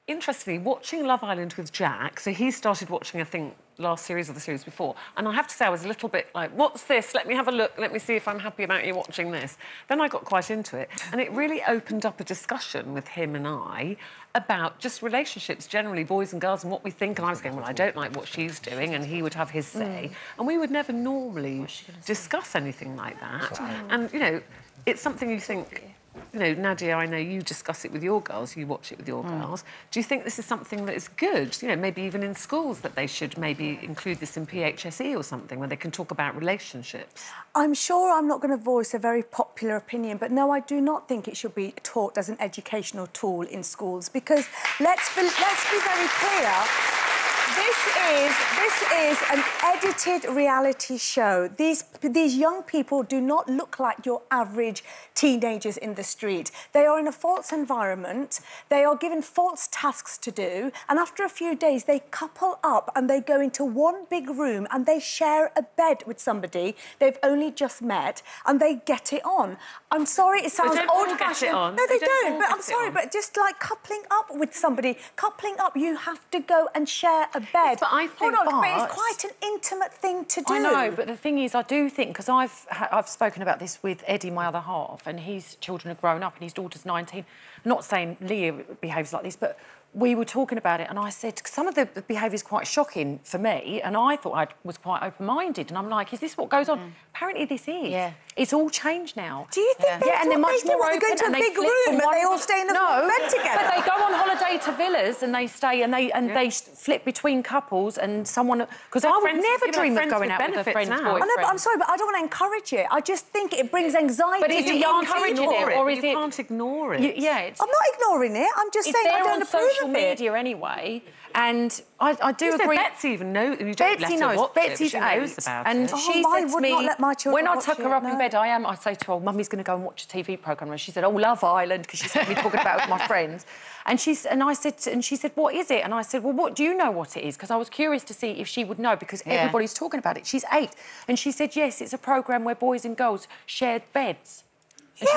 interestingly, watching Love Island with Jack, so he started watching, I think, last series or the series before, and I have to say I was a little bit like, what's this? Let me have a look, let me see if I'm happy about you watching this. Then I got quite into it, and it really opened up a discussion with him and I about just relationships, generally, boys and girls, and what we think, and I was going, well, I don't like what she's doing, and he would have his say, and we would never normally discuss anything like that. And, you know, it's something you think... You know, Nadia, I know you discuss it with your girls, you watch it with your girls. Do you think this is something that is good, you know, maybe even in schools, that they should maybe include this in PHSE or something, where they can talk about relationships? I'm sure I'm not going to voice a very popular opinion, but no, I do not think it should be taught as an educational tool in schools, because let's be very clear. This is an edited reality show. These young people do not look like your average teenagers in the street. They are in a false environment. They are given false tasks to do, and after a few days, they couple up and they go into one big room and they share a bed with somebody they've only just met, and they get it on. I'm sorry, it sounds old-fashioned. No, they don't. But I'm sorry, but just like coupling up with somebody, coupling up, you have to go and share a bed. Yes, but I think... Hold on, but it's quite an intimate thing to do. I know, but the thing is, I do think, because I've spoken about this with Eddie, my other half, and his children have grown up and his daughter's 19. I'm not saying Leah behaves like this, but we were talking about it, and I said some of the behaviour is quite shocking for me, and I thought I was quite open-minded, and I'm like, is this what goes on? Apparently this is. Yeah. It's all changed now. Do you think and they're much more open, they go to a big room and they all stay in the bed together? But they go on holiday to villas and they stay and they flip between couples, and someone... Because I would never dream of going out with a friend's boyfriend. I know, but I'm sorry, but I don't want to encourage it. I just think it brings anxiety. But is it encouraging it, or is it... You can't ignore it. I'm not ignoring it. I'm just saying I don't approve of it. It's there on social media anyway, and I do agree... Betsy even knows... Betsy knows. Betsy's out, and she said to me... When I took her up in bed, I say to her, oh, Mummy's going to go and watch a TV programme. And she said, oh, Love Island, because she's heard me talking about it with my friends. And she said, what is it? And I said, well, what do you know what it is? Because I was curious to see if she would know, because everybody's talking about it. She's 8. And she said, yes, it's a programme where boys and girls shared beds.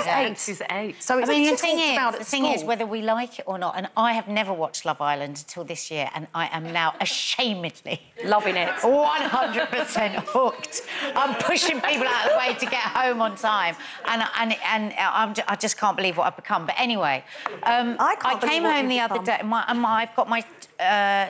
And she's 8. So it's the thing is whether we like it or not, and I have never watched Love Island until this year, and I am now ashamedly loving it. 100% hooked. I'm pushing people out of the way to get home on time, and I just can't believe what I've become. But anyway, I came home the other day. I've got my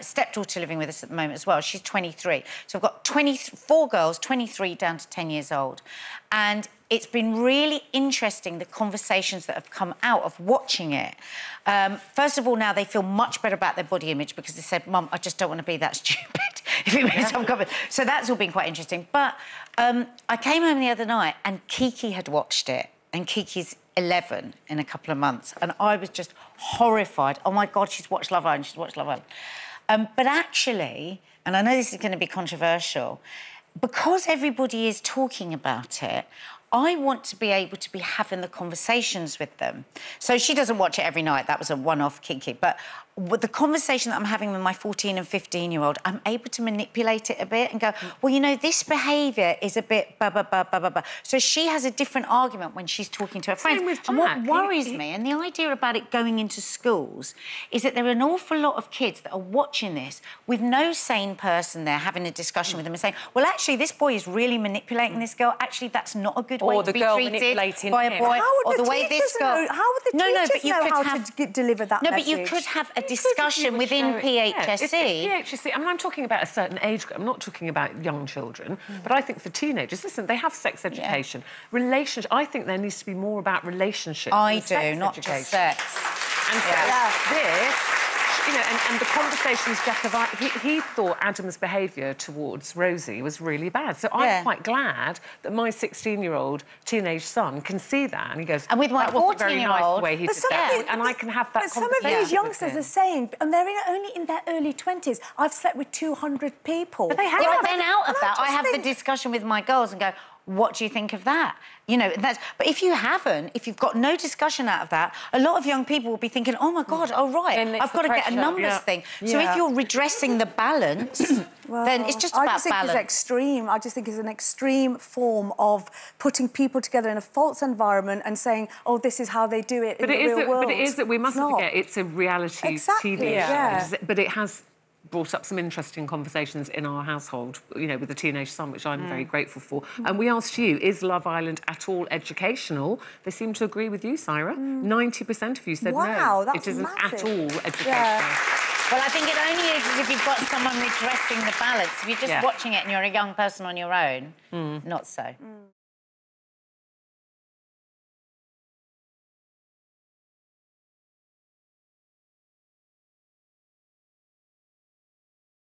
stepdaughter living with us at the moment as well. She's 23. So I've got 4 girls, 23 down to 10 years old, and it's been really interesting, the conversations that have come out of watching it. First of all, now they feel much better about their body image, because they said, Mum, I just don't want to be that stupid, if it means I'm covered. So that's all been quite interesting. But I came home the other night and Kiki had watched it, and Kiki's 11 in a couple of months, and I was just horrified. Oh, my God, she's watched Love Island, she's watched Love Island. But actually, and I know this is going to be controversial, because everybody is talking about it, I want to be able to be having the conversations with them. So she doesn't watch it every night. That was a one-off Kiki. But with the conversation that I'm having with my 14 and 15-year-old, I'm able to manipulate it a bit and go, well, you know, this behaviour is a bit blah, blah, blah, blah, blah, blah. So she has a different argument when she's talking to her friends. And what worries me, and the idea about it going into schools, is that there are an awful lot of kids that are watching this with no sane person there having a discussion with them and saying, well, actually, this boy is really manipulating this girl. Actually, that's not a good way to be treated by a boy. Or the way this girl... How would the teachers know how to deliver that message? No, but you could have a discussion within PHSE. PHSE, I mean, I'm talking about a certain age group. I'm not talking about young children, but I think for teenagers, listen, they have sex education. Relationship, I think there needs to be more about relationships. I do, not just sex. And so this, you know, and the conversations Jack he thought Adam's behaviour towards Rosie was really bad. So I'm quite glad that my 16-year-old teenage son can see that, and he goes, and with my 14-year-old, way he did that, and I can have that conversation. But some of these youngsters are saying, and they're only in their early 20s, I've slept with 200 people. But they have been out of that. I have the discussion with my girls and go, what do you think of that? You know, but if you haven't, if you've got no discussion out of that, a lot of young people will be thinking, oh, my God, oh, right, I've got to get a numbers thing. So if you're redressing the balance, then it's just about balance. I just think it's extreme. I just think it's an extreme form of putting people together in a false environment and saying, oh, this is how they do it in the real world. But it is that we mustn't forget it's a reality TV show. But it has brought up some interesting conversations in our household, you know, with the teenage son, which I'm very grateful for. And we asked you, is Love Island at all educational? They seem to agree with you, Saira. 90% of you said no. That's it isn't massive. at all educational. Well, I think it only is if you've got someone redressing the balance. If you're just watching it and you're a young person on your own, not so.